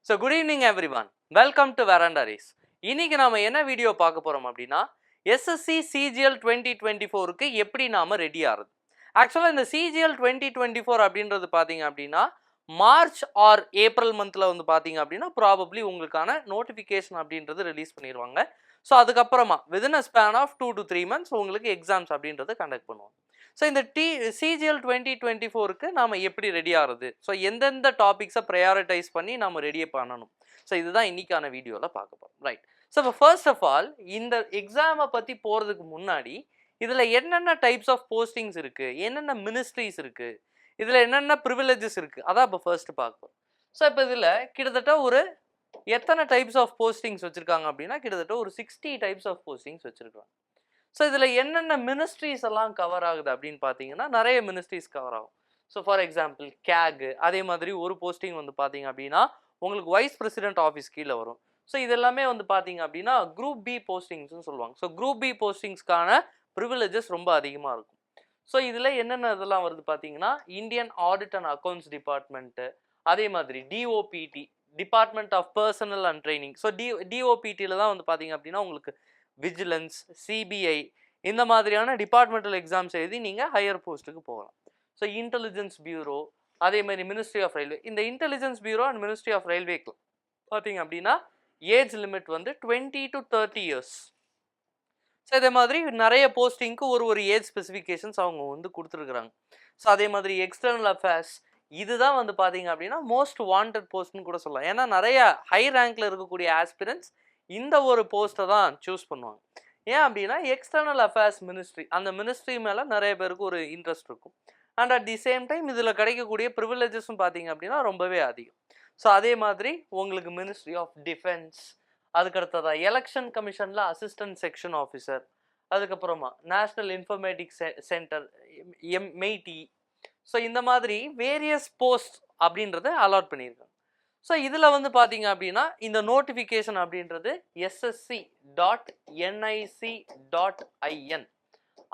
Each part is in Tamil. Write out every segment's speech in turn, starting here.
So good evening everyone. Welcome to Veranda Race. இன்னைக்கு நாம என்ன வீடியோ பார்க்க போறோம் அப்படின்னா SSC CGL 2024க்கு எப்படி நாம ரெடி ஆறது. ஆக்சுவலா இந்த CGL 2024 அப்படின்றது பாத்தீங்க அப்படின்னா மார்ச் ஆர் ஏப்ரல் மந்த்ல வந்து பாத்தீங்க அப்படின்னா ப்ராபப்ளி உங்களுக்கான நோட்டிஃபிகேஷன் அப்படின்றது ரிலீஸ் பண்ணிடுவாங்க. ஸோ அதுக்கப்புறமா within a span of 2 to 3 months உங்களுக்கு எக்ஸாம்ஸ் அப்படின்றத கண்டக்ட் பண்ணுவோம். ஸோ இந்த CGL 2024க்கு நாம் எப்படி ரெடி ஆகிறது, ஸோ எந்தெந்த டாபிக்ஸை ப்ரையாரிட்டைஸ் பண்ணி நம்ம ரெடியே பண்ணணும், ஸோ இதுதான் இன்னைக்கான வீடியோவில் பார்க்க போகிறோம். ரைட். ஸோ இப்போ ஃபர்ஸ்ட் ஆஃப் ஆல் இந்த எக்ஸாமை பற்றி போகிறதுக்கு முன்னாடி இதில் என்னென்ன டைப்ஸ் ஆஃப் போஸ்டிங்ஸ் இருக்குது, என்னென்ன மினிஸ்ட்ரிஸ் இருக்குது, இதில் என்னென்ன ப்ரிவிலேஜஸ் இருக்குது, அதான் இப்போ ஃபர்ஸ்ட் பார்ப்போம். ஸோ இப்போ இதில் கிட்டத்தட்ட ஒரு எத்தனை டைப்ஸ் ஆஃப் போஸ்டிங்ஸ் வச்சுருக்காங்க அப்படின்னா கிட்டத்தட்ட ஒரு 60 டைப்ஸ் ஆஃப் போஸ்டிங்ஸ் வச்சுருக்காங்க. ஸோ இதில் என்னென்ன மினிஸ்ட்ரிஸ் எல்லாம் கவர் ஆகுது அப்படின்னு பார்த்தீங்கன்னா நிறைய மினிஸ்ட்ரிஸ் கவர் ஆகும். ஸோ ஃபார் எக்ஸாம்பிள் கேக், அதே மாதிரி ஒரு போஸ்டிங் வந்து பார்த்தீங்க அப்படின்னா உங்களுக்கு வைஸ் பிரசிடென்ட் ஆஃபீஸ் கீழே வரும். ஸோ இதெல்லாமே வந்து பார்த்தீங்க அப்படின்னா குரூப் பி போஸ்டிங்ஸ்னு சொல்லுவாங்க. ஸோ குரூப் பி போஸ்டிங்ஸ்க்கான ப்ரிவிலேஜஸ் ரொம்ப அதிகமாக இருக்கும். ஸோ இதில் என்னென்ன இதெல்லாம் வருது பார்த்தீங்கன்னா Indian audit and accounts department, அதே மாதிரி DOPT department of personnel and training. So டிஓபிடியில் தான் வந்து பார்த்தீங்க அப்படின்னா உங்களுக்கு விஜிலன்ஸ், சிபிஐ இந்த மாதிரியான டிபார்ட்மெண்டல் எக்ஸாம்ஸ் எழுதி நீங்கள் ஹையர் போஸ்ட்டுக்கு போகலாம். ஸோ இன்டெலிஜென்ஸ் பியூரோ, அதே மாதிரி மினிஸ்ட்ரி ஆஃப் ரயில்வே. இந்த intelligence bureau and ministry of ரயில்வேக்கு பார்த்தீங்க அப்படின்னா ஏஜ் லிமிட் வந்து 20 to 30 years. ஸோ இதே மாதிரி நிறைய போஸ்டிங்க்கு ஒரு ஏஜ் ஸ்பெசிஃபிகேஷன்ஸ் அவங்க வந்து கொடுத்துருக்குறாங்க. ஸோ அதே மாதிரி எக்ஸ்டர்னல் அஃபேர்ஸ், இதுதான் வந்து பார்த்தீங்க அப்படின்னா மோஸ்ட் வாண்டட் போஸ்ட்னு கூட சொல்லலாம். ஏன்னா நிறைய ஹை ரேங்க்ல இருக்கக்கூடிய ஆஸ்பிரன்ஸ் இந்த ஒரு போஸ்ட்டை தான் சூஸ் பண்ணுவாங்க. ஏன் அப்படின்னா எக்ஸ்டர்னல் அஃபேர்ஸ் மினிஸ்ட்ரி, அந்த மினிஸ்ட்ரி மேலே நிறைய பேருக்கு ஒரு இன்ட்ரெஸ்ட் இருக்கும். And at the same time இதில் கிடைக்கக்கூடிய ப்ரிவிலேஜஸும் பார்த்தீங்க அப்படின்னா ரொம்பவே அதிகம். ஸோ அதே மாதிரி உங்களுக்கு மினிஸ்ட்ரி ஆஃப் டிஃபென்ஸ், அதுக்கடுத்ததான் எலெக்ஷன் கமிஷனில் அசிஸ்டன்ட் செக்ஷன் ஆஃபீஸர், அதுக்கப்புறமா national informatics centre MeitY. So இந்த மாதிரி வேரியஸ் போஸ்ட் அப்படின்றத அலாட் பண்ணியிருக்காங்க. ஸோ இதில் வந்து பார்த்தீங்க அப்படின்னா இந்த நோட்டிஃபிகேஷன் அப்படின்றது ssc.nic.in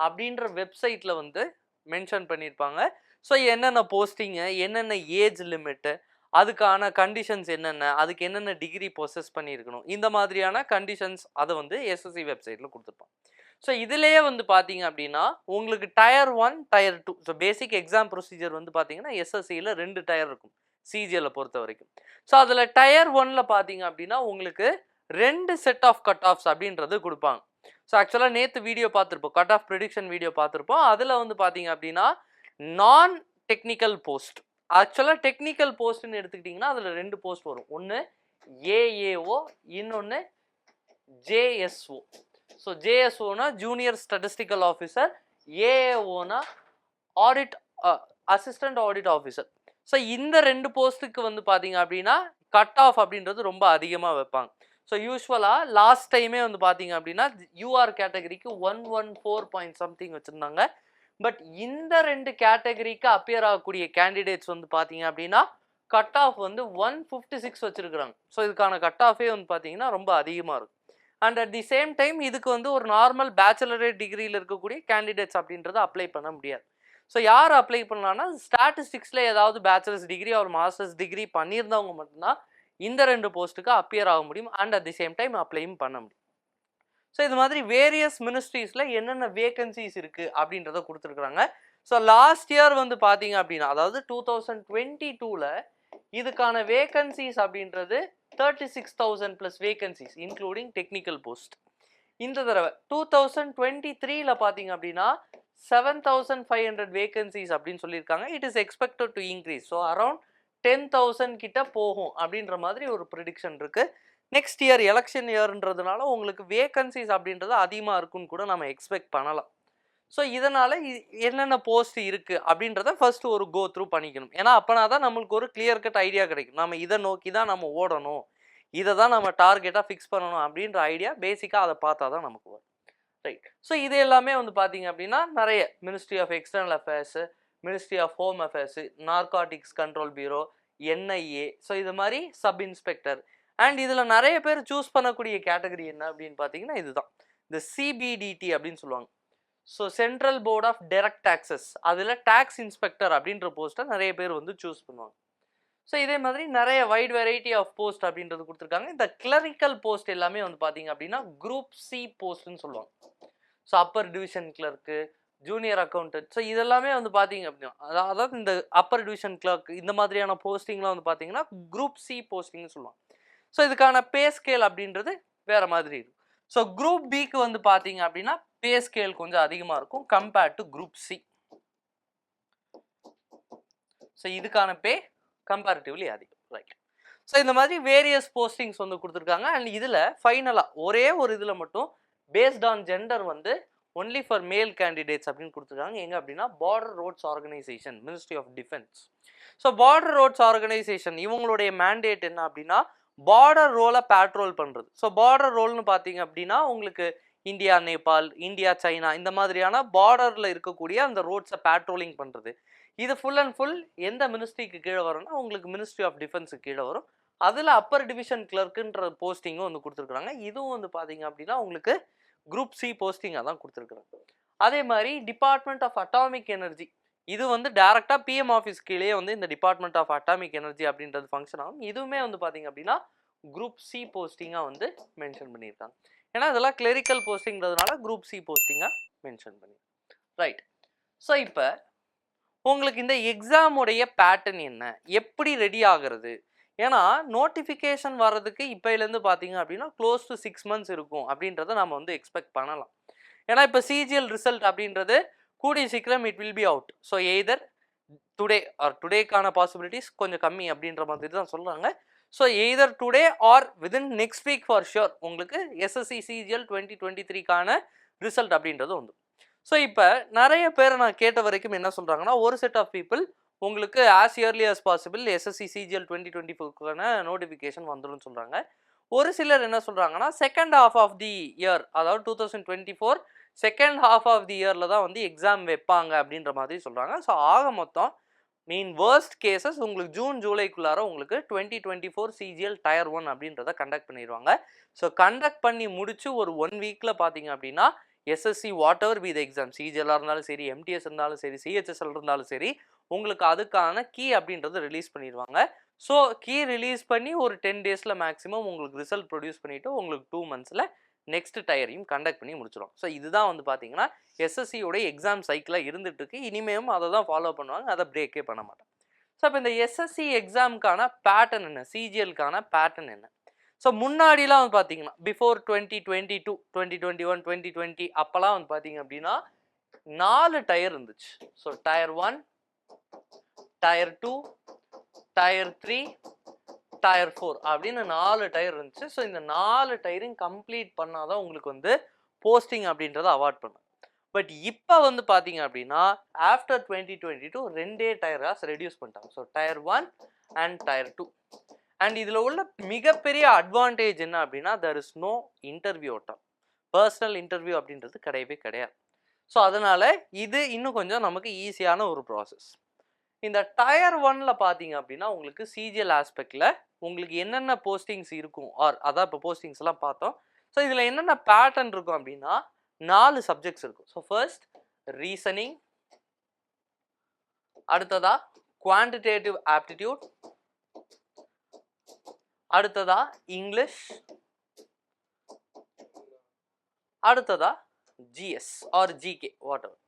அப்படின்ற வெப்சைட்டில் வந்து மென்ஷன் பண்ணியிருப்பாங்க. ஸோ என்னென்ன போஸ்டிங்கு, என்னென்ன ஏஜ் லிமிட்டு, அதுக்கான கண்டிஷன்ஸ் என்னென்ன, அதுக்கு என்னென்ன டிகிரி பொசஸ் பண்ணியிருக்கணும், இந்த மாதிரியான கண்டிஷன்ஸ் அதை வந்து எஸ்எஸ்சி வெப்சைட்டில் கொடுத்துருப்பாங்க. ஸோ இதிலேயே வந்து பார்த்தீங்க அப்படின்னா உங்களுக்கு tier 1, tier 2. So basic exam procedure வந்து பார்த்தீங்கன்னா எஸ்எஸ்சியில் 2 டயர் இருக்கும் சிஜிஎல்லை பொறுத்த வரைக்கும். ஸோ அதில் டயர் 1ல் பார்த்தீங்க அப்படின்னா உங்களுக்கு 2 செட் ஆஃப் கட் ஆஃப்ஸ் அப்படின்றது கொடுப்பாங்க. ஸோ ஆக்சுவலாக நேற்று வீடியோ பார்த்துருப்போம், கட் ஆஃப் ப்ரிடிக்ஷன் வீடியோ பார்த்துருப்போம். அதில் வந்து பார்த்தீங்க அப்படின்னா நான் டெக்னிக்கல் போஸ்ட், ஆக்சுவலாக டெக்னிக்கல் போஸ்ட்னு எடுத்துக்கிட்டிங்கன்னா அதில் 2 போஸ்ட் வரும். ஒன்று ஏஏஓ, இன்னொன்று ஜேஎஸ்ஓ. ஸோ ஜேஎஸ்ஓனா ஜூனியர் ஸ்டாட்டிஸ்டிக்கல் ஆஃபீஸர், ஏஏஓனா audit assistant audit officer. So இந்த 2 போஸ்ட்டுக்கு வந்து பார்த்தீங்க அப்படின்னா கட் ஆஃப் அப்படின்றது ரொம்ப அதிகமாக வைப்பாங்க. ஸோ யூஸ்வலாக லாஸ்ட் டைமே வந்து பார்த்தீங்க அப்படின்னா யூஆர் கேட்டகரிக்கு 114 பாயிண்ட் சம்திங் வச்சுருந்தாங்க. பட் இந்த 2 கேட்டகரிக்கு அப்பியர் ஆகக்கூடிய கேண்டிடேட்ஸ் வந்து பார்த்தீங்க அப்படின்னா கட் ஆஃப் வந்து 156 வச்சுருக்குறாங்க. ஸோ இதுக்கான கட் ஆஃபே வந்து பார்த்தீங்கன்னா ரொம்ப அதிகமாக இருக்கும். And at the same time இதுக்கு வந்து ஒரு நார்மல் பேச்சுலரேட் டிகிரியில் இருக்கக்கூடிய கேண்டிடேட்ஸ் அப்படின்றத அப்ளை பண்ண முடியாது. ஸோ யார் அப்ளை பண்ணலான்னா ஸ்டாட்டிஸ்டிக்ஸில் ஏதாவது பேச்சுலர்ஸ் டிகிரி ஒரு மாஸ்டர்ஸ் டிகிரி பண்ணியிருந்தவங்க மட்டும்தான் இந்த 2 போஸ்ட்டுக்கு அப்பியர் ஆக முடியும். And at the same time அப்ளையும் பண்ண முடியும். ஸோ இது மாதிரி வேரியஸ் மினிஸ்ட்ரிஸில் என்னென்ன வேகன்சிஸ் இருக்குது அப்படின்றத கொடுத்துருக்குறாங்க. ஸோ லாஸ்ட் இயர் வந்து பார்த்தீங்க அப்படின்னா அதாவது 2022ல் இதுக்கான வேகன்சிஸ் அப்படின்றது 36,000 + வேகன்சிஸ் இன்க்ளூடிங் டெக்னிக்கல் போஸ்ட். இந்த தடவை 2023ல் பார்த்தீங்க அப்படின்னா 7,500 வேகன்சிஸ் அப்படின்னு சொல்லியிருக்காங்க. It is expected to increase. So around 10,000 கிட்ட போகும் அப்படின்ற மாதிரி ஒரு ப்ரிடிக்ஷன் இருக்குது. நெக்ஸ்ட் இயர் எலெக்ஷன் இயர்ன்றதுனால உங்களுக்கு வேகன்சிஸ் அப்படின்றது அதிகமாக இருக்குன்னு கூட நம்ம எக்ஸ்பெக்ட் பண்ணலாம். ஸோ இதனால் என்னென்ன போஸ்ட் இருக்குது அப்படின்றத ஃபர்ஸ்ட் ஒரு கோ த்ரூ பண்ணிக்கணும். ஏன்னா அப்போனா தான் நம்மளுக்கு ஒரு கிளியர் கட் ஐடியா கிடைக்கும். நம்ம இதை நோக்கி தான் நம்ம ஓடணும், இதை தான் நம்ம டார்கெட்டாக ஃபிக்ஸ் பண்ணணும் அப்படின்ற ஐடியா பேசிக்காக அதை பார்த்தா தான் நமக்கு வரும். ரைட். ஸோ இது எல்லாமே வந்து பார்த்தீங்க அப்படின்னா நிறைய ministry of external affairs, ministry of home affairs, narcotics control bureau, NIA, so இது மாதிரி சப் இன்ஸ்பெக்டர். அண்ட் இதில் நிறைய பேர் சூஸ் பண்ணக்கூடிய கேட்டகரி என்ன அப்படின்னு பார்த்தீங்கன்னா இதுதான், இந்த சிபிடிடி அப்படின்னு சொல்லுவாங்க. So central board of direct taxes, அதில் டேக்ஸ் இன்ஸ்பெக்டர் அப்படின்ற போஸ்ட்டை நிறைய பேர் வந்து சூஸ் பண்ணுவாங்க. ஸோ இதே மாதிரி நிறைய வைட் வெரைட்டி ஆஃப் போஸ்ட் அப்படின்றது கொடுத்துருக்காங்க. இந்த கிளரிக்கல் போஸ்ட் எல்லாமே வந்து பார்த்தீங்க அப்படின்னா குரூப் சி போஸ்ட்னு சொல்லுவாங்க. So Appar division clerk, junior accountant, so இதெல்லாமே வந்து பார்த்தீங்க அப்படின்னா அதாவது இந்த அப்பர் டிவிஷன் கிளர்க் இந்த மாதிரியான போஸ்டிங்லாம் வந்து பார்த்தீங்கன்னா குரூப் சி போஸ்டிங்னு சொல்லுவாங்க. ஸோ இதுக்கான பே ஸ்கேல் அப்படின்றது வேற மாதிரி இருக்கும். ஸோ குரூப் பிக்கு வந்து பார்த்தீங்க அப்படின்னா பே ஸ்கேல் கொஞ்சம் அதிகமாக இருக்கும் compared to group C. So இதுக்கான பே கம்பேரிட்டிவ்லி அதிகம், ரைட். ஸோ இந்த மாதிரி வேரியஸ் போஸ்டிங்ஸ் வந்து கொடுத்துருக்காங்க. அண்ட் இதில் ஃபைனலாக ஒரே ஒரு இதில் மட்டும் பேஸ்ட் ஆன் ஜெண்டர் வந்து ஒன்லி ஃபார் மேல் கேண்டிடேட்ஸ் அப்படின்னு கொடுத்துருக்காங்க. எங்கே அப்படின்னா border roads organisation, ministry of defence. So border roads organisation இவங்களுடைய மேண்டேட் என்ன அப்படின்னா பார்டர் ரோலை பேட்ரோல் பண்ணுறது. ஸோ பார்டர் ரோல்னு பார்த்தீங்க அப்படின்னா உங்களுக்கு இந்தியா நேபாள், இந்தியா சைனா இந்த மாதிரியான பார்டரில் இருக்கக்கூடிய அந்த ரோட்ஸை பேட்ரோலிங் பண்ணுறது. இது ஃபுல் அண்ட் ஃபுல் எந்த மினிஸ்ட்ரிக்கு கீழே வரும்னா உங்களுக்கு மினிஸ்ட்ரி ஆஃப் டிஃபென்ஸுக்கு கீழே வரும். அதில் அப்பர் டிவிஷன் கிளர்க்குன்ற போஸ்டிங்கும் வந்து கொடுத்துருக்குறாங்க. இதுவும் வந்து பார்த்தீங்க அப்படின்னா உங்களுக்கு குரூப் சி போஸ்டிங்காக தான் கொடுத்துருக்குறாங்க. அதே மாதிரி டிபார்ட்மெண்ட் ஆஃப் அட்டாமிக் எனர்ஜி, இது வந்து டைரக்டாக பிஎம் ஆஃபீஸ் கீழே வந்து இந்த டிபார்ட்மெண்ட் ஆஃப் அட்டாமிக் எனர்ஜி அப்படின்றது ஃபங்க்ஷன் ஆகும். இதுவுமே வந்து பார்த்தீங்க அப்படின்னா குரூப் சி போஸ்டிங்காக வந்து மென்ஷன் பண்ணியிருக்காங்க. ஏன்னா இதெல்லாம் கிளரிக்கல் போஸ்டிங்கிறதுனால குரூப் சி போஸ்டிங்காக மென்ஷன் பண்ணி, ரைட். ஸோ இப்போ உங்களுக்கு இந்த எக்ஸாமுடைய பேட்டர்ன் என்ன, எப்படி ரெடி ஆகிறது? ஏன்னா நோட்டிஃபிகேஷன் வர்றதுக்கு இப்போலேருந்து பார்த்தீங்க அப்படின்னா க்ளோஸ் டு 6 months இருக்கும் அப்படின்றத நம்ம வந்து எக்ஸ்பெக்ட் பண்ணலாம். ஏன்னா இப்போ சிஜிஎல் ரிசல்ட் அப்படின்றது கூடிய சீக்கிரம் it will be out. So either today or டுடேக்கான பாசிபிலிட்டிஸ் கொஞ்சம் கம்மி அப்படின்ற மாதிரி தான் சொல்கிறாங்க. So either today or within next week for sure உங்களுக்கு எஸ்எஸ்சி சிஜிஎல் 2023க்கான ரிசல்ட் அப்படின்றது வந்து. ஸோ இப்போ நிறைய பேரை நான் கேட்ட வரைக்கும் என்ன சொல்கிறாங்கன்னா ஒரு செட் ஆஃப் பீப்புள் உங்களுக்கு as early as possible SSC CGL 2024க்கான நோட்டிஃபிகேஷன் வந்துடும் சொல்கிறாங்க. ஒரு சிலர் என்ன சொல்கிறாங்கன்னா second half of the year, அதாவது 2024 செகண்ட் ஹாஃப் ஆஃப் தி இயரில் தான் வந்து எக்ஸாம் வைப்பாங்க அப்படின்ற மாதிரி சொல்கிறாங்க. ஸோ ஆக மொத்தம் மீன் வேர்ஸ்ட் கேசஸ் உங்களுக்கு ஜூன் ஜூலைக்குள்ளார உங்களுக்கு 2024 சிஜிஎல் டயர் 1 அப்படின்றத கண்டக்ட் பண்ணிடுவாங்க. ஸோ கண்டக்ட் பண்ணி முடிச்சு ஒரு 1 வீக்கில் பார்த்தீங்க அப்படின்னா SSC whatever be the exam, சிஜிஎல்லாக இருந்தாலும் சரி, எம்டிஎஸ் இருந்தாலும் சரி, சிஹெச்எஸ்எல் இருந்தாலும் சரி, உங்களுக்கு அதுக்கான கீ அப்படின்றது ரிலீஸ் பண்ணிடுவாங்க. ஸோ கீ ரிலீஸ் பண்ணி ஒரு 10 daysல மேக்ஸிமம் உங்களுக்கு ரிசல்ட் ப்ரொடியூஸ் பண்ணிவிட்டு உங்களுக்கு 2 monthsல நெக்ஸ்ட் டயரையும் கண்டக்ட் பண்ணி முடிச்சிடும். ஸோ இதுதான் வந்து பார்த்தீங்கன்னா எஸ்எஸ்சியோடைய எக்ஸாம் சைக்கிளாக இருந்துட்டு இருக்கு. இனிமேலும் அதை தான் ஃபாலோ பண்ணுவாங்க, அதை பிரேக்கே பண்ண மாட்டாங்க. ஸோ இப்போ இந்த எஸ்எஸ்சி எக்ஸாமுக்கான பேட்டர்ன் என்ன, சிஜிஎல்கான பேட்டர்ன் என்ன? ஸோ முன்னாடிலாம் வந்து பார்த்தீங்கன்னா பிஃபோர் 2022, 2021, 2020 அப்போல்லாம் வந்து பார்த்தீங்க அப்படின்னா 4 டயர் இருந்துச்சு. So tier 1, tier 2, tier 3, tier 4 அப்படின்னு 4 டயர் இருந்துச்சு. ஸோ இந்த 4 டயரையும் கம்ப்ளீட் பண்ணாதான் உங்களுக்கு வந்து போஸ்டிங் அப்படின்றத அவார்ட் பண்ணும். பட் இப்போ வந்து பார்த்தீங்க அப்படின்னா ஆஃப்டர் 2022 2 டயராக ரெடியூஸ் பண்ணிட்டாங்க. So tier 1 and tier 2. And இதில் உள்ள மிகப்பெரிய அட்வான்டேஜ் என்ன அப்படின்னா there is no interview at all. Personal interview அப்படின்றது கிடையவே கிடையாது. ஸோ அதனால் இது இன்னும் கொஞ்சம் நமக்கு ஈஸியான ஒரு ப்ராசஸ். இந்த டயர் 1ல் பார்த்தீங்க அப்படின்னா உங்களுக்கு சிஜிஎல் ஆஸ்பெக்டில் உங்களுக்கு என்னென்ன போஸ்டிங்ஸ் இருக்கும் ஆர் அதான் இப்போ போஸ்டிங்ஸ் எல்லாம் பார்த்தோம். ஸோ இதில் என்னென்ன பேட்டர்ன் இருக்கும் அப்படின்னா 4 சப்ஜெக்ட்ஸ் இருக்கும். ஸோ ஃபர்ஸ்ட் ரீசனிங், அடுத்ததா குவான்டிடேட்டிவ் ஆப்டிடியூட், அடுத்ததா இங்கிலீஷ், அடுத்ததா GS or GK whatever.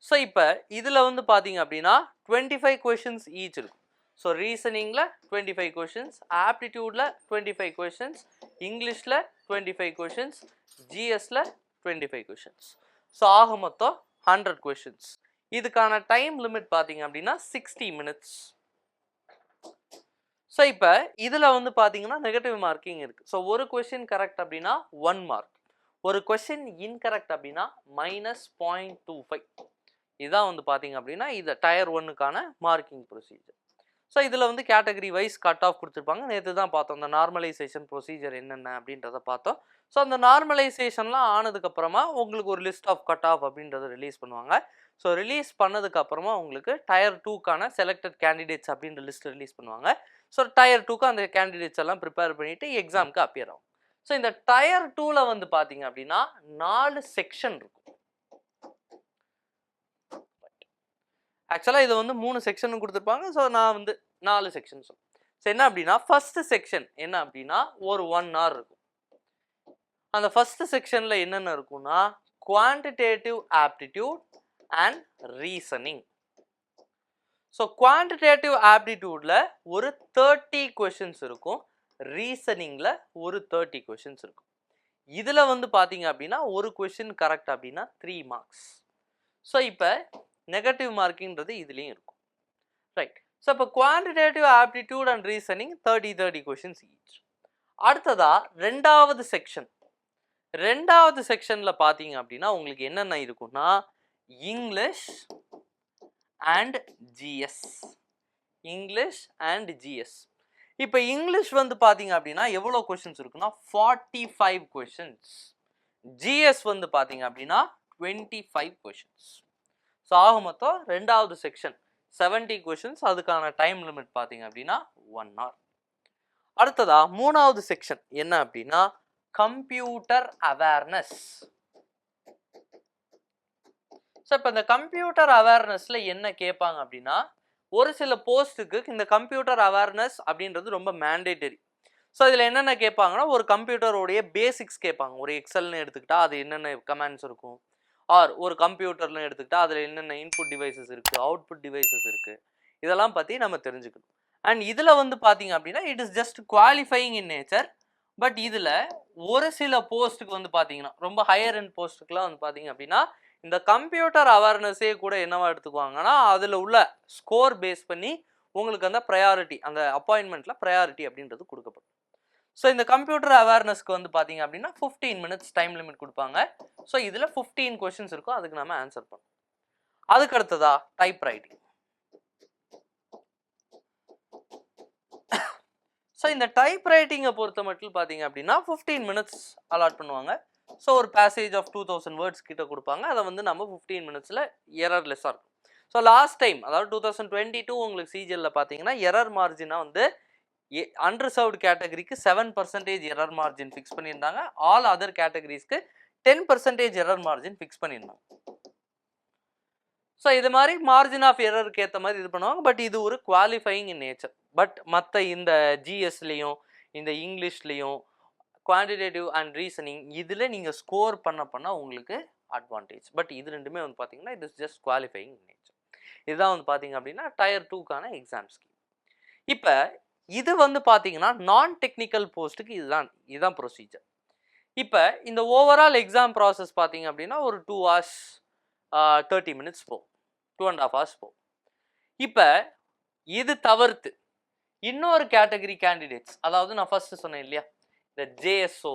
So இப்போ இதில் வந்து பார்த்தீங்க அப்படின்னா 25 questions ஈச் இருக்கும். ஸோ ரீசனிங்கில் 25 questions, ஆப்டிடியூடில் 25 questions, இங்கிலீஷில் 25 questions, ஜிஎஸ்ல 25 questions. ஸோ ஆக மொத்தம் 100 questions. இதுக்கான டைம் லிமிட் பார்த்தீங்க அப்படின்னா 60 minutes. ஸோ இப்போ இதில் வந்து பார்த்தீங்கன்னா நெகட்டிவ் மார்க்கிங் இருக்குது. ஸோ ஒரு கொஸ்டின் கரெக்ட் அப்படின்னா 1 mark, ஒரு கொஸ்டின் இன்கரெக்ட் அப்படின்னா -0.25. இதுதான் வந்து பார்த்தீங்க அப்படின்னா இது டயர் 1க்கான மார்க்கிங் ப்ரொசீஜர். ஸோ இதில் வந்து கேட்டகரி வைஸ் கட் ஆஃப் கொடுத்துருப்பாங்க. நேற்று தான் பார்த்தோம் இந்த நார்மலைசேஷன் ப்ரொசீஜர் என்னென்ன அப்படின்றத பார்த்தோம். ஸோ அந்த நார்மலைசேஷன்லாம் ஆனதுக்கப்புறமா உங்களுக்கு ஒரு லிஸ்ட் ஆஃப் கட் ஆஃப் அப்படின்றத ரிலீஸ் பண்ணுவாங்க. ஸோ ரிலீஸ் பண்ணதுக்கப்புறமா உங்களுக்கு டயர் 2க்கான செலக்டட் கேண்டிடேட்ஸ் அப்படின்ற லிஸ்ட் ரிலீஸ் பண்ணுவாங்க. ஸோ டயர் 2க்கு அந்த கேண்டிடேட்ஸ் எல்லாம் ப்ரிப்பேர் பண்ணிவிட்டு எக்ஸாமுக்கு அப்பியர் ஆகும். ஸோ இந்த டயர் 2ல் வந்து பார்த்தீங்க அப்படின்னா 4 செக்ஷன் இருக்கும். ஆக்சுவலாக இதை வந்து 3 செக்ஷன் கொடுத்துருப்பாங்க. ஸோ நான் வந்து 4 செக்ஷன்ஸ். ஸோ என்ன அப்படின்னா ஃபர்ஸ்ட் செக்ஷன் என்ன அப்படின்னா ஒரு 1 hour இருக்கும். அந்த ஃபர்ஸ்ட் செக்ஷன்ல என்னென்ன இருக்கும்னா quantitative aptitude and reasoning. So quantitative ஆப்டிடியூட்ல ஒரு 30 கொஷின்ஸ் இருக்கும், ரீசனிங்ல ஒரு 30 கொஷின்ஸ் இருக்கும். இதுல வந்து பாத்தீங்க அப்படின்னா ஒரு கொஷின் கரெக்ட் அப்படின்னா 3 மார்க்ஸ். ஸோ இப்போ நெகட்டிவ் மார்க்கிங்கிறது இதுலேயும் இருக்கும், ரைட். ஸோ இப்போ quantitative aptitude and reasoning 30 questions each. அடுத்ததா ரெண்டாவது செக்ஷன்ல பாத்தீங்க அப்படின்னா உங்களுக்கு என்னென்ன இருக்கும்னா இங்கிலீஷ் அண்ட் ஜிஎஸ். இப்போ இங்கிலீஷ் வந்து பாத்தீங்க அப்படின்னா எவ்வளவு கொஸ்டின்ஸ் இருக்குன்னா 45 கொஸ்டின்ஸ். ஜிஎஸ் வந்து பாத்தீங்க அப்படின்னா 25 கொஸ்டின்ஸ். ஸோ ஆக மொத்தம் ரெண்டாவது செக்ஷன் 70 கொஸ்டின்ஸ். அதுக்கான டைம் லிமிட் பாத்தீங்க அப்படின்னா 1 hour. அடுத்ததா மூணாவது செக்ஷன் என்ன அப்படின்னா கம்ப்யூட்டர் அவேர்னஸ். ஸோ இப்போ இந்த கம்ப்யூட்டர் அவேர்னஸ்ல என்ன கேட்பாங்க அப்படின்னா ஒரு சில போஸ்ட்டுக்கு இந்த கம்ப்யூட்டர் அவேர்னஸ் அப்படின்றது ரொம்ப மேண்டேட்டரி. ஸோ இதில் என்னென்ன கேட்பாங்கன்னா ஒரு கம்ப்யூட்டரோடைய பேசிக்ஸ் கேட்பாங்க. ஒரு எக்ஸல்னு எடுத்துக்கிட்டா அது என்னென்ன கமாண்ட்ஸ் இருக்கும், ஆர் ஒரு கம்ப்யூட்டர்னு எடுத்துக்கிட்டா அதில் என்னென்ன இன்புட் டிவைசஸ் இருக்குது, அவுட்புட் டிவைசஸ் இருக்குது, இதெல்லாம் பற்றி நம்ம தெரிஞ்சுக்கணும். அண்ட் இதில் வந்து பார்த்தீங்க அப்படின்னா it is just qualifying in nature. But இதில் ஒரு சில போஸ்ட்டுக்கு வந்து பார்த்தீங்கன்னா ரொம்ப ஹையர் எண்ட் போஸ்ட்டுக்குலாம் வந்து பார்த்தீங்க அப்படின்னா இந்த கம்ப்யூட்டர் அவேர்னஸே கூட என்னவா எடுத்துக்குவாங்கன்னா அதில் உள்ள ஸ்கோர் பேஸ் பண்ணி உங்களுக்கு அந்த ப்ரையாரிட்டி, அந்த அப்பாயின்மெண்ட்டில் ப்ரையாரிட்டி அப்படின்றது கொடுக்கப்படும். ஸோ இந்த கம்ப்யூட்டர் அவேர்னஸ்க்கு வந்து பார்த்தீங்க அப்படின்னா 15 minutes டைம் லிமிட் கொடுப்பாங்க. ஸோ இதில் 15 கொஸ்டின்ஸ் இருக்கும், அதுக்கு நம்ம ஆன்சர் பண்ணணும். அதுக்கு அடுத்ததா டைப் ரைட்டிங். ஸோ இந்த டைப் ரைட்டிங்கை பொறுத்த மட்டும் பார்த்தீங்க அப்படின்னா 15 minutes அலாட் பண்ணுவாங்க. ஸோ ஒரு பேசேஜ் ஆஃப் 2000 words கிட்ட கொடுப்பாங்க. அதை வந்து நம்ம 15 minutesல எரர்லெஸ்ஸாக இருக்கும். ஸோ லாஸ்ட் டைம் அதாவது 2022 உங்களுக்கு சிஜிஎல்ல பார்த்தீங்கன்னா எரர் மார்ஜினாக வந்து அன்ரிசர்வ்டு கேட்டகரிக்கு 7% எரர் மார்ஜின் ஃபிக்ஸ் பண்ணியிருந்தாங்க. ஆல் அதர் கேட்டகரிஸ்க்கு 10% எரர் மார்ஜின் ஃபிக்ஸ் பண்ணியிருந்தாங்க. ஸோ இது மாதிரி மார்ஜின் ஆஃப் எரருக்கு ஏற்ற மாதிரி இது பண்ணுவாங்க. பட் இது ஒரு குவாலிஃபையிங் இன் நேச்சர். பட் மற்ற இந்த ஜிஎஸ்லேயும் இந்த இங்கிலீஷ்லேயும் குவான்டிடேட்டிவ் அண்ட் ரீசனிங் இதில் நீங்கள் ஸ்கோர் பண்ண உங்களுக்கு அட்வான்டேஜ். பட் இது ரெண்டுமே வந்து பார்த்தீங்கன்னா it is just qualifying in nature. இதுதான் வந்து பார்த்தீங்க அப்படின்னா டயர் 2க்கான எக்ஸாம் ஸ்கீம். இப்போ இது வந்து பார்த்தீங்கன்னா நான் டெக்னிக்கல் போஸ்ட்டுக்கு இதுதான் ப்ரொசீஜர். இப்போ இந்த ஓவரால் எக்ஸாம் ப்ராசஸ் பார்த்தீங்க அப்படின்னா ஒரு 2 hours 30 minutes போகும், 2.5 hours போகும். இப்போ இது தவிர்த்து இன்னொரு கேட்டகரி கேண்டிடேட்ஸ், அதாவது நான் ஃபர்ஸ்ட் சொன்னேன் இல்லையா இந்த ஜேஎஸ்ஓ,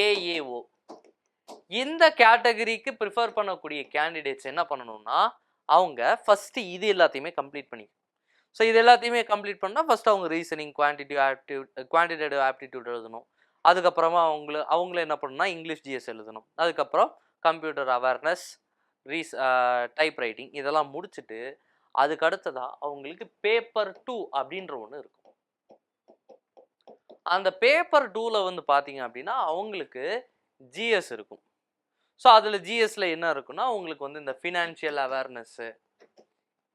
ஏஏஓ, இந்த கேட்டகரிக்கு ப்ரிஃபர் பண்ணக்கூடிய கேண்டிடேட்ஸ் என்ன பண்ணணும்னா அவங்க ஃபர்ஸ்ட் இது எல்லாத்தையுமே கம்ப்ளீட் பண்ணி. ஸோ இது எல்லாத்தையுமே கம்ப்ளீட் பண்ணால் ஃபர்ஸ்ட் அவங்க ரீசனிங், குவான்டிடேட்டிவ் ஆப்டிடியூட் எழுதணும். அதுக்கப்புறமா அவங்கள என்ன பண்ணணும்னா இங்கிலீஷ் ஜிஎஸ் எழுதணும். அதுக்கப்புறம் கம்ப்யூட்டர் அவேர்னஸ், டைப் ரைட்டிங் இதெல்லாம் முடிச்சுட்டு அதுக்கு அடுத்ததா அவங்களுக்கு பேப்பர் 2 அப்படின்ற ஒன்று இருக்கும். அந்த பேப்பர் 2ல வந்து பார்த்தீங்க அப்படின்னா அவங்களுக்கு ஜிஎஸ் இருக்கும். ஸோ அதில் ஜிஎஸ்ல என்ன இருக்குன்னா உங்களுக்கு வந்து இந்த ஃபினான்ஷியல் அவேர்னஸ்ஸு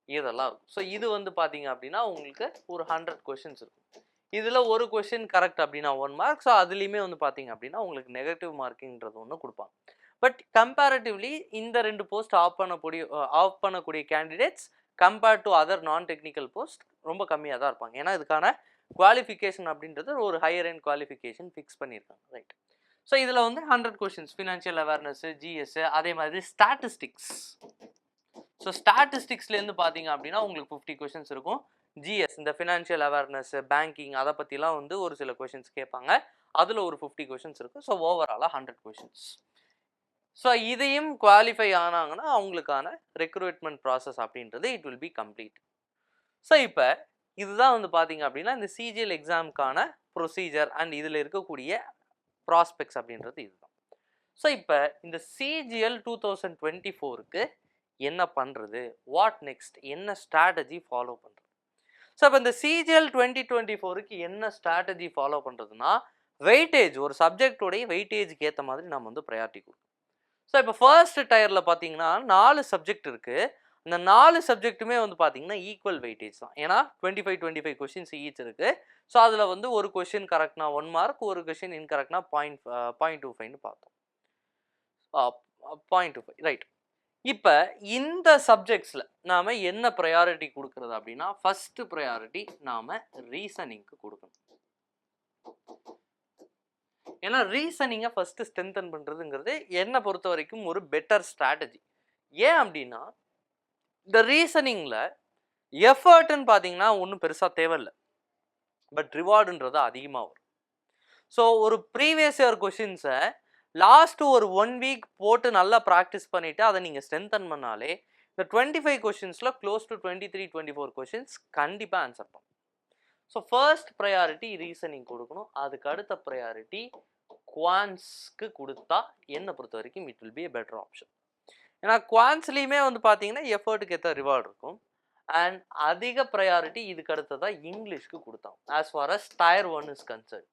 இதெல்லாம் இருக்கும். ஸோ இது வந்து பார்த்தீங்க அப்படின்னா உங்களுக்கு ஒரு 100 கொஷின்ஸ் இருக்கும். இதில் ஒரு கொஷின் கரெக்ட் அப்படின்னா 1 mark. ஸோ அதுலேயுமே வந்து பார்த்தீங்க அப்படின்னா உங்களுக்கு நெகட்டிவ் மார்க்கிங்கிறது ஒன்று கொடுப்பாங்க. பட் கம்பேரிட்டிவ்லி இந்த 2 போஸ்ட் ஆஃப் பண்ணக்கூடிய கேண்டிடேட்ஸ் கம்பேர்ட் டு அதர் நான் டெக்னிக்கல் போஸ்ட் ரொம்ப கம்மியாக தான் இருப்பாங்க. ஏன்னா இதுக்கான குவாலிஃபிகேஷன் அப்படின்றது ஒரு ஹையர் எண்ட் குவாலிஃபிகேஷன் ஃபிக்ஸ் பண்ணியிருக்காங்க, ரைட். ஸோ இதில் வந்து 100 கொஷின்ஸ் ஃபினான்ஷியல் அவேர்னஸ், ஜிஎஸ், அதே மாதிரி ஸ்டாட்டிஸ்டிக்ஸ். ஸோ ஸ்டாட்டிஸ்டிக்ஸ்லேருந்து பார்த்தீங்க அப்படின்னா உங்களுக்கு 50 கொஷின்ஸ் இருக்கும். ஜிஎஸ் இந்த ஃபினான்ஷியல் அவேர்னஸ், பேங்கிங் அதை பற்றிலாம் வந்து ஒரு சில கொஷின்ஸ் கேட்பாங்க. அதில் ஒரு 50 கொஷின்ஸ் இருக்கும். ஸோ ஓவராலாக 100 கொஷின்ஸ். ஸோ இதையும் குவாலிஃபை ஆனாங்கன்னா அவங்களுக்கான ரெக்ரூட்மெண்ட் ப்ராசஸ் அப்படின்றது it will B complete. So இப்போ இதுதான் வந்து பார்த்தீங்க அப்படின்னா இந்த சிஜிஎல் எக்ஸாமுக்கான ப்ரொசீஜர் அண்ட் இதில் இருக்கக்கூடிய ப்ராஸ்பெக்ட்ஸ் அப்படின்றது இதுதான். ஸோ இப்போ இந்த சிஜிஎல் 2024க்கு என்ன பண்ணுறது, வாட் நெக்ஸ்ட், என்ன ஸ்ட்ராட்டஜி ஃபாலோ பண்ணுறது. ஸோ இப்போ இந்த சிஜிஎல் 2024க்கு என்ன ஸ்ட்ராட்டஜி ஃபாலோ பண்ணுறதுன்னா வெயிட்டேஜ், ஒரு சப்ஜெக்டோடைய வெயிட்டேஜுக்கு ஏற்ற மாதிரி நம்ம வந்து ப்ரையாரிட்டி கொடுக்கணும். ஸோ இப்போ ஃபர்ஸ்ட் டயரில் பார்த்தீங்கன்னா 4 சப்ஜெக்ட் இருக்குது. இந்த 4 சப்ஜெக்ட்டுமே வந்து பார்த்தீங்கன்னா ஈக்குவல் வெயிட்டேஜ் தான். ஏன்னா 25 கொஸ்டின்ஸ் ஈச் இருக்கு. ஸோ அதில் வந்து ஒரு கொஸ்டின் கரெக்ட்னா 1 மார்க், ஒரு கொஸ்டின் இன்கரெக்ட்னா 0.25ன்னு பார்த்தோம். 0.25 ரைட். இப்போ இந்த சப்ஜெக்ட்ஸில் நாம் என்ன ப்ரையாரிட்டி கொடுக்குறது அப்படின்னா, ஃபர்ஸ்ட் ப்ரையாரிட்டி நாம் ரீசனிங்க்கு கொடுக்கணும். ஏன்னா ரீசனிங்கை ஃபர்ஸ்ட் ஸ்ட்ரென்தன் பண்ணுறதுங்கிறது என்னை பொறுத்த வரைக்கும் ஒரு பெட்டர் ஸ்ட்ராட்டஜி. ஏன் அப்படின்னா இந்த ரீசனிங்கில் எஃபர்ட்னு பார்த்தீங்கன்னா ஒன்றும் பெருசாக தேவையில்லை, பட் ரிவார்டுன்றது அதிகமாக வரும். ஸோ ஒரு ப்ரீவியஸ் இயர் கொஷின்ஸை லாஸ்ட்டு ஒரு 1 வீக் போட்டு நல்லா ப்ராக்டிஸ் பண்ணிவிட்டு அதை நீங்கள் ஸ்ட்ரென்தன் பண்ணாலே இந்த 25 கொஷின்ஸில் க்ளோஸ் டு 23-24 கொஷின்ஸ் கண்டிப்பாக ஆன்சர் பண்ணும். ஸோ ஃபர்ஸ்ட் ப்ரையாரிட்டி ரீசனிங் கொடுக்கணும். அதுக்கு அடுத்த ப்ரையாரிட்டி குவான்ஸ்க்கு கொடுத்தா என்னை பொறுத்த வரைக்கும் it will B a better option. ஏன்னா குவான்ஸ்லேயுமே வந்து பார்த்தீங்கன்னா எஃபர்ட்டுக்கு ஏற்ற ரிவார்டு இருக்கும். அண்ட் அதிக ப்ரையாரிட்டி இதுக்கு அடுத்ததான் இங்கிலீஷ்க்கு கொடுத்தாங்க. As far as tier 1 is concern.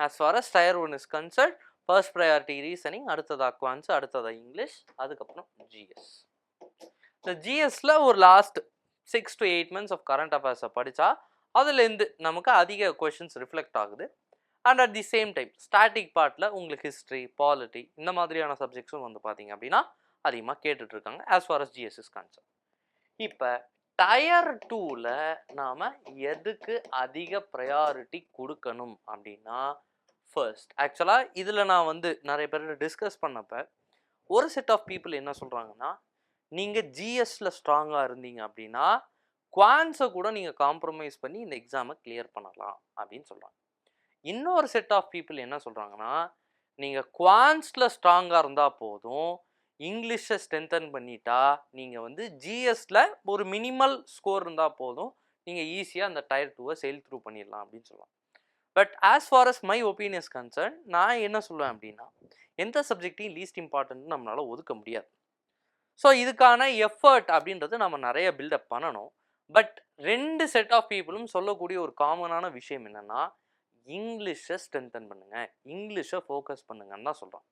As far as tier 1 is concern, first priority reasoning, அடுத்ததா குவான்ஸ், அடுத்ததா இங்கிலீஷ், அதுக்கப்புறம் ஜிஎஸ். இந்த ஜிஎஸ்ல ஒரு last 6 to 8 months of current அஃபேர்ஸை படித்தா அதுலேருந்து நமக்கு அதிக கொஷின்ஸ் ரிஃப்ளெக்ட் ஆகுது. And at the same time static பார்ட்டில் உங்களுக்கு ஹிஸ்ட்ரி, பாலிட்டி இந்த மாதிரியான சப்ஜெக்ட்ஸும் வந்து பார்த்தீங்க அப்படின்னா அதிகமாக கேட்டுட்ருக்காங்க as far as GS is concern. இப்போ டயர் 2ல் நாம் எதுக்கு அதிக ப்ரையாரிட்டி கொடுக்கணும் அப்படின்னா, ஃபர்ஸ்ட் ஆக்சுவலாக இதில் நான் வந்து நிறைய பேர் டிஸ்கஸ் பண்ணப்போ ஒரு செட் ஆஃப் பீப்புள் என்ன சொல்கிறாங்கன்னா, நீங்கள் ஜிஎஸ்ல ஸ்ட்ராங்காக இருந்தீங்க அப்படின்னா குவான்ஸை கூட நீங்கள் காம்ப்ரமைஸ் பண்ணி இந்த எக்ஸாமை கிளியர் பண்ணலாம் அப்படின்னு சொல்கிறாங்க. இன்னொரு செட் ஆஃப் பீப்புள் என்ன சொல்கிறாங்கன்னா, நீங்கள் குவான்ஸில் ஸ்ட்ராங்காக இருந்தால் போதும், இங்கிலீஷை ஸ்ட்ரென்தன் பண்ணிட்டா நீங்கள் வந்து ஜிஎஸ்ல ஒரு மினிமல் ஸ்கோர் இருந்தால் போதும், நீங்கள் ஈஸியாக அந்த டயர் 2வை செயில் த்ரூ பண்ணிடலாம் அப்படின்னு சொல்லலாம். But as far as my opinions concern, நான் என்ன சொல்லுவேன் அப்படின்னா, எந்த சப்ஜெக்டையும் லீஸ்ட் இம்பார்ட்டன்ட் நம்மளால் ஒதுக்க முடியாது. ஸோ இதுக்கான எஃபர்ட் அப்படின்றது நம்ம நிறைய பில்டப் பண்ணணும். பட் 2 செட் ஆஃப் பீப்புளும் சொல்லக்கூடிய ஒரு காமனான விஷயம் என்னென்னா, இங்கிலீஷை ஸ்ட்ரென்தன் பண்ணுங்க, இங்கிலீஷை ஃபோக்கஸ் பண்ணுங்கன்னு தான் சொல்கிறோம்.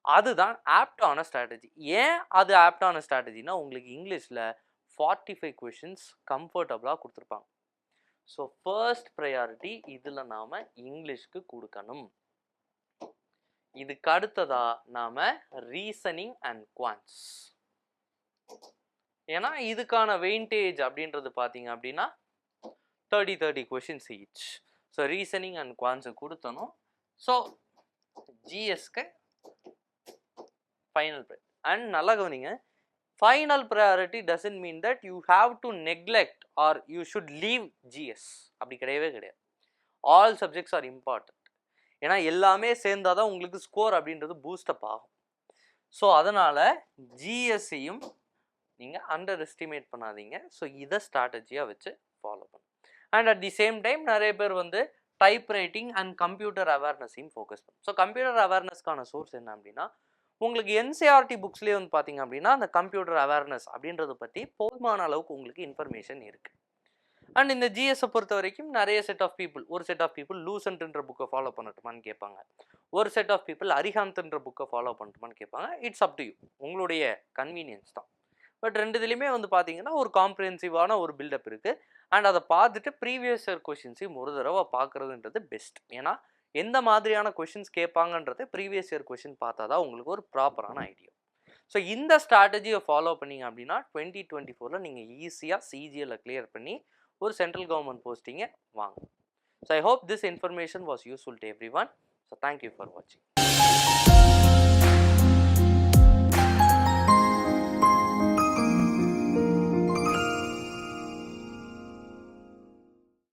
அதுதான் ஆப்டான ஸ்ட்ராட்டஜி. ஏன் அது ஆப்டான ஸ்ட்ராட்டஜினா, உங்களுக்கு இங்கிலீஷில் 45 கொஷின்ஸ் கம்ஃபர்டபுளாக கொடுத்துருப்பாங்க. ஸோ ஃபர்ஸ்ட் ப்ரையாரிட்டி இதில் நாம் இங்கிலீஷ்க்கு கொடுக்கணும். இதுக்கு அடுத்ததா நாம் ரீசனிங் அண்ட் குவான்ஸ். ஏன்னா இதுக்கான வெயிண்டேஜ் அப்படின்றது பார்த்தீங்க அப்படின்னா 30 questions each. So reasoning and குவான்ஸை கொடுத்தணும். ஸோ ஜிஎஸ்க்கு ஃபைனல் ப்ரையாரிட்டி. அண்ட் நல்லா கவனிங்க, final priority doesn't mean that you have to neglect or you should leave GS. அப்படி கிடையவே கிடையாது. All subjects are important. ஏன்னா எல்லாமே சேர்ந்தால் தான் உங்களுக்கு ஸ்கோர் அப்படின்றது பூஸ்டப் ஆகும். ஸோ அதனால் ஜிஎஸ்ஸையும் நீங்கள் அண்டர் எஸ்டிமேட் பண்ணாதீங்க. ஸோ இதை ஸ்ட்ராட்டஜியாக வச்சு ஃபாலோ பண்ணுங்க. And at the same time நிறைய பேர் வந்து டைப் ரைட்டிங் அண்ட் கம்ப்யூட்டர் அவேர்னஸையும் ஃபோக்கஸ் பண்ணும். ஸோ கம்ப்யூட்டர் அவேர்னஸ்க்கான சோர்ஸ் என்ன அப்படின்னா, உங்களுக்கு என்சிஆர்டி புக்ஸ்லேயே வந்து பார்த்தீங்க அப்படின்னா அந்த கம்ப்யூட்டர் அவேர்னஸ் அப்படின்றத பற்றி போதுமான அளவுக்கு உங்களுக்கு இன்ஃபர்மேஷன் இருக்குது. அண்ட் இந்த ஜிஎஸை பொறுத்த வரைக்கும் நிறைய செட் ஆஃப் பீப்புள், ஒரு செட் ஆஃப் பீப்புள் லூசன்ட்ன்ற புக்கை ஃபாலோ பண்ணட்டுமான்னு கேட்பாங்க, ஒரு செட் ஆஃப் பீப்புள் அரிஹாந்த்ன்ற புக்கை ஃபாலோ பண்ணட்டுமான்னு கேட்பாங்க. இட்ஸ் அப் டு யூ, உங்களுடைய கன்வீனியன்ஸ் தான். பட் ரெண்டுத்துலேயுமே வந்து பார்த்தீங்கன்னா ஒரு காம்ப்ரிஹென்சிவான ஒரு பில்டப் இருக்குது. அண்ட் அதை பார்த்துட்டு ப்ரீவியஸ் இயர் கொஷின்ஸையும் ஒரு தடவை பார்க்குறதுன்றது பெஸ்ட். ஏன்னா எந்த மாதிரியான கொஷின்ஸ் கேட்பாங்கன்றது ப்ரீவியஸ் இயர் கொஷின் பார்த்தா தான் உங்களுக்கு ஒரு ப்ராப்பரான ஐடியா. ஸோ இந்த ஸ்ட்ராட்டஜியை ஃபாலோ பண்ணிங்க அப்படின்னா 2024 நீங்கள் ஈஸியாக சிஜிஎல்லை கிளியர் பண்ணி ஒரு சென்ட்ரல் கவர்மெண்ட் போஸ்டிங்கை வாங்க. So I hope this information was useful to every one. So thank you for வாட்சிங்.